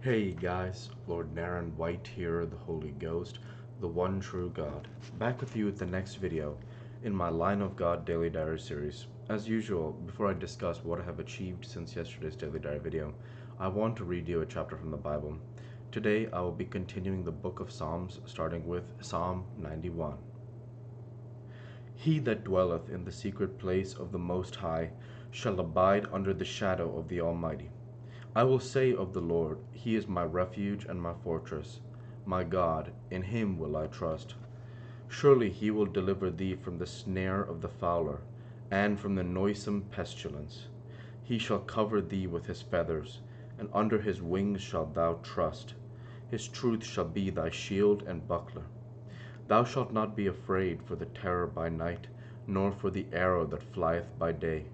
Hey guys, Lord Naren White here, the Holy Ghost, the one true God, back with you with the next video in my Line of God Daily Diary series. As usual, before I discuss what I have achieved since yesterday's Daily Diary video, I want to read you a chapter from the Bible. Today I will be continuing the book of Psalms, starting with Psalm 91. He that dwelleth in the secret place of the Most High shall abide under the shadow of the Almighty. I will say of the Lord, He is my refuge and my fortress, my God, in Him will I trust. Surely He will deliver thee from the snare of the fowler, and from the noisome pestilence. He shall cover thee with His feathers, and under His wings shalt thou trust. His truth shall be thy shield and buckler. Thou shalt not be afraid for the terror by night, nor for the arrow that flieth by day,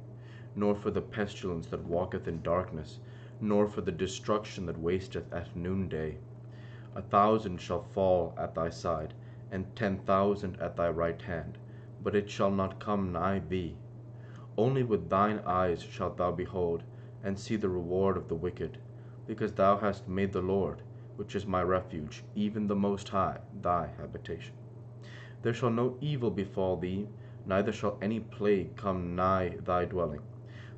nor for the pestilence that walketh in darkness, nor for the destruction that wasteth at noonday. 1,000 shall fall at thy side, and 10,000 at thy right hand, but it shall not come nigh thee. Only with thine eyes shalt thou behold, and see the reward of the wicked, because thou hast made the Lord, which is my refuge, even the Most High, thy habitation. There shall no evil befall thee, neither shall any plague come nigh thy dwelling.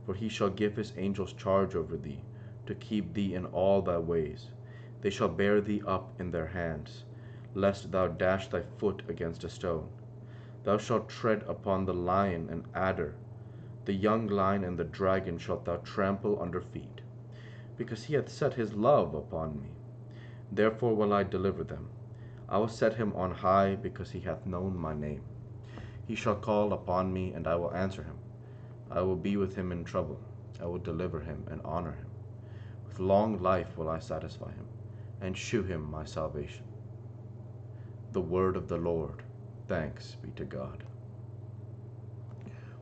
For he shall give his angels charge over thee, to keep thee in all thy ways. They shall bear thee up in their hands, lest thou dash thy foot against a stone. Thou shalt tread upon the lion and adder, the young lion and the dragon shalt thou trample under feet. Because he hath set his love upon me, therefore will I deliver them. I will set him on high, because he hath known my name. He shall call upon me, and I will answer him. I will be with him in trouble. I will deliver him and honor him. With long life will I satisfy him, and shew him my salvation. The word of the Lord. Thanks be to God.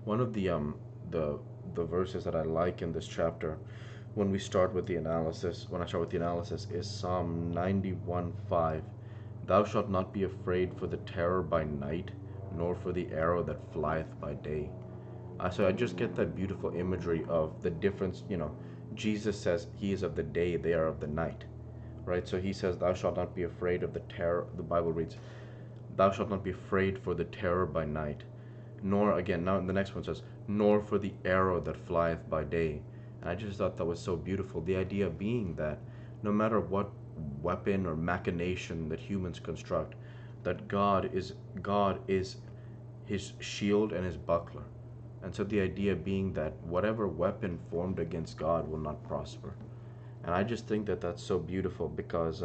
One of the verses that I like in this chapter, when I start with the analysis, is Psalm 91:5. Thou shalt not be afraid for the terror by night, nor for the arrow that flieth by day. So I just get that beautiful imagery of the difference. Jesus says he is of the day, they are of the night, right? So he says, thou shalt not be afraid of the terror. The Bible reads, thou shalt not be afraid for the terror by night, nor, again, now the next one says, nor for the arrow that flieth by day. And I just thought that was so beautiful. The idea being that no matter what weapon or machination that humans construct, that God is his shield and his buckler. And so the idea being that whatever weapon formed against God will not prosper. And I just think that that's so beautiful, because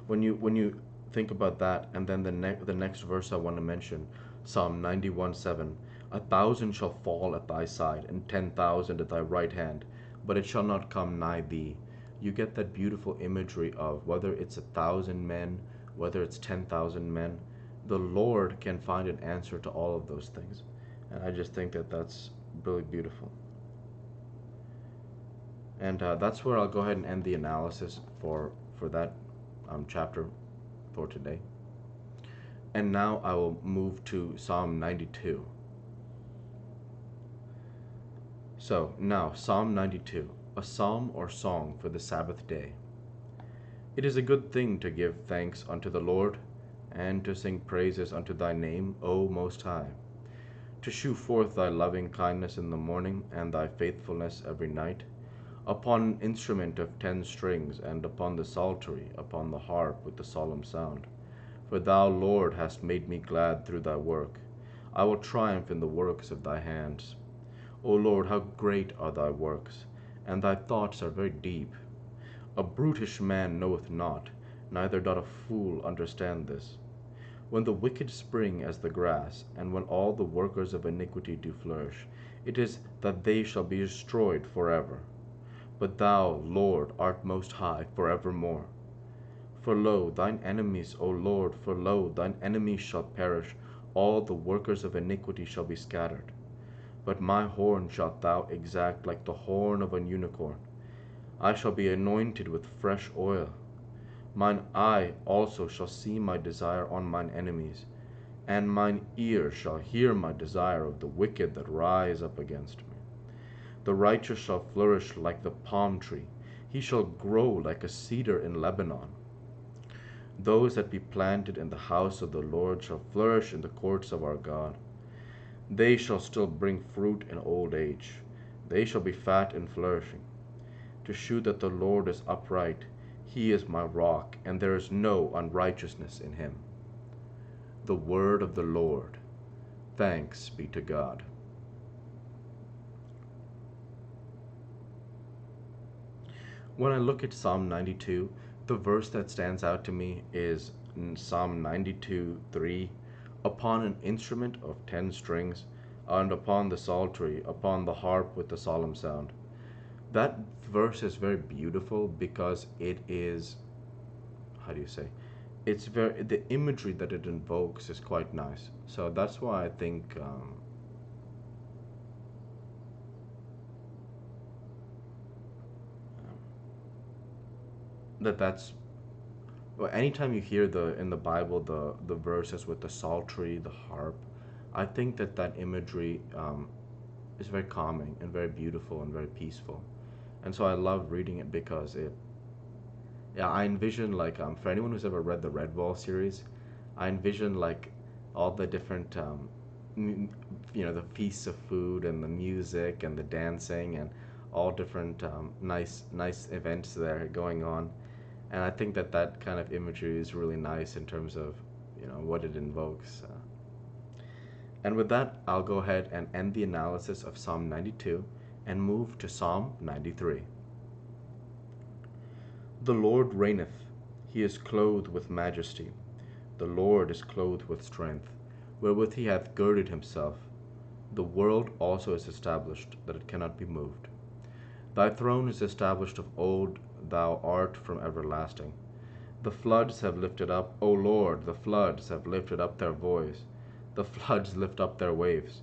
when you think about that, and then the next verse I want to mention, Psalm 91:7, 1,000 shall fall at thy side, and 10,000 at thy right hand, but it shall not come nigh thee. You get that beautiful imagery of whether it's 1,000 men, whether it's 10,000 men, the Lord can find an answer to all of those things. And I just think that that's really beautiful. And that's where I'll go ahead and end the analysis for that chapter for today. And now I will move to Psalm 92. So now, Psalm 92, a psalm or song for the Sabbath day. It is a good thing to give thanks unto the Lord, and to sing praises unto thy name, O Most High, to shew forth thy loving kindness in the morning, and thy faithfulness every night, upon an instrument of 10 strings, and upon the psaltery, upon the harp with the solemn sound. For thou, Lord, hast made me glad through thy work. I will triumph in the works of thy hands. O Lord, how great are thy works, and thy thoughts are very deep. A brutish man knoweth not, neither doth a fool understand this. When the wicked spring as the grass, and when all the workers of iniquity do flourish, it is that they shall be destroyed forever. But thou, Lord, art most high forevermore. For lo, thine enemies, O Lord, for lo, thine enemies shall perish, all the workers of iniquity shall be scattered. But my horn shalt thou exact like the horn of an unicorn. I shall be anointed with fresh oil. Mine eye also shall see my desire on mine enemies, and mine ear shall hear my desire of the wicked that rise up against me. The righteous shall flourish like the palm tree. He shall grow like a cedar in Lebanon. Those that be planted in the house of the Lord shall flourish in the courts of our God. They shall still bring fruit in old age. They shall be fat and flourishing, to shew that the Lord is upright. He is my rock, and there is no unrighteousness in him. The word of the Lord. Thanks be to God. When I look at Psalm 92, the verse that stands out to me is in Psalm 92:3, upon an instrument of 10 strings, and upon the psaltery, upon the harp with the solemn sound. That verse is very beautiful because it is, how do you say, it's very, the imagery that it invokes is quite nice. So that's why I think that's well, anytime you hear the in the Bible the verses with the psaltery, the harp, I think that that imagery is very calming and very beautiful and very peaceful, and so I love reading it because it. Yeah, I envision like for anyone who's ever read the Red Wall series, I envision like all the different m- the feasts of food and the music and the dancing and all different nice events there going on, and I think that that kind of imagery is really nice in terms of what it invokes. And with that, I'll go ahead and end the analysis of Psalm 92 and move to Psalm 93. The Lord reigneth, he is clothed with majesty. The Lord is clothed with strength, wherewith he hath girded himself. The world also is established, that it cannot be moved. Thy throne is established of old, thou art from everlasting. The floods have lifted up, O Lord, the floods have lifted up their voice. The floods lift up their waves.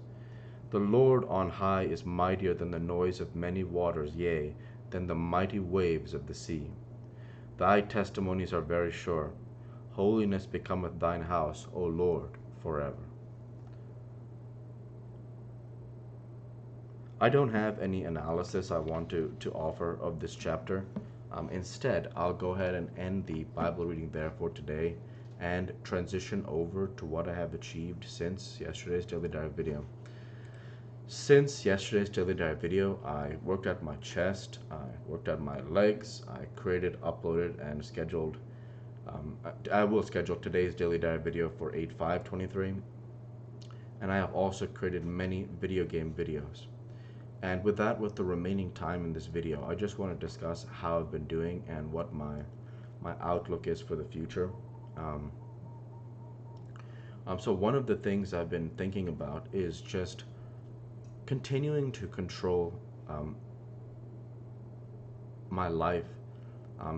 The Lord on high is mightier than the noise of many waters, yea, than the mighty waves of the sea. Thy testimonies are very sure. Holiness becometh thine house, O Lord, forever. I don't have any analysis I want to offer of this chapter. Instead, I'll go ahead and end the Bible reading there for today and transition over to what I have achieved since yesterday's Daily Diary video. Since yesterday's Daily Diary video, I worked out my chest, I worked out my legs, I created, uploaded, and scheduled. I will schedule today's Daily Diary video for 8/5/23, and I have also created many video game videos. And with that, with the remaining time in this video, I just want to discuss how I've been doing and what my outlook is for the future. Um, so one of the things I've been thinking about is just continuing to control my life,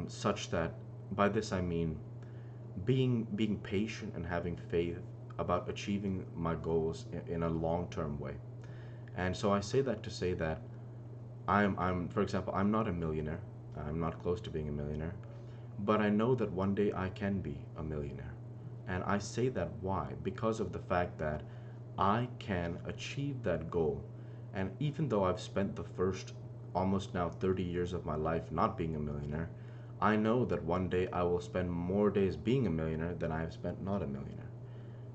such that, by this I mean being patient and having faith about achieving my goals in a long-term way. And so I say that to say that I'm for example, I'm not a millionaire. I'm not close to being a millionaire, but I know that one day I can be a millionaire. And I say that why? Because of the fact that I can achieve that goal. And even though I've spent the first almost now 30 years of my life not being a millionaire, I know that one day I will spend more days being a millionaire than I have spent not a millionaire.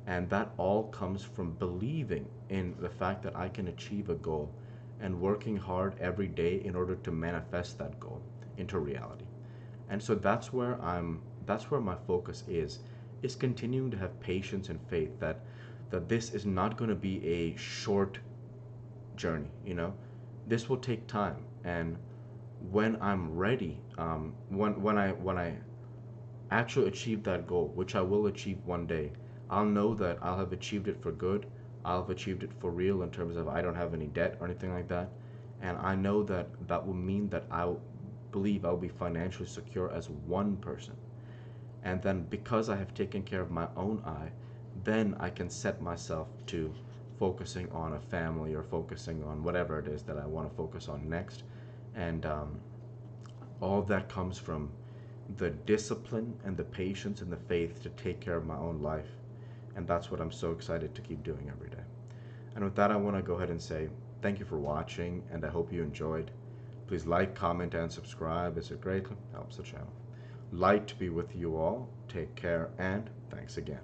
And that all comes from believing in the fact that I can achieve a goal and working hard every day in order to manifest that goal into reality. And so that's where my focus is continuing to have patience and faith that this is not going to be a short journey, This will take time, and when I'm ready, when I actually achieve that goal, which I will achieve one day, I'll know that I'll have achieved it for good. I'll have achieved it for real in terms of I don't have any debt or anything like that. And I know that that will mean that I'll believe I'll be financially secure as one person. And then because I have taken care of my own eye, then I can set myself to focusing on a family or focusing on whatever it is that I want to focus on next. And all that comes from the discipline and the patience and the faith to take care of my own life. And that's what I'm so excited to keep doing every day. And with that, I want to go ahead and say thank you for watching, and I hope you enjoyed. Please like, comment, and subscribe as it greatly helps the channel. Light be with you all. Take care and thanks again.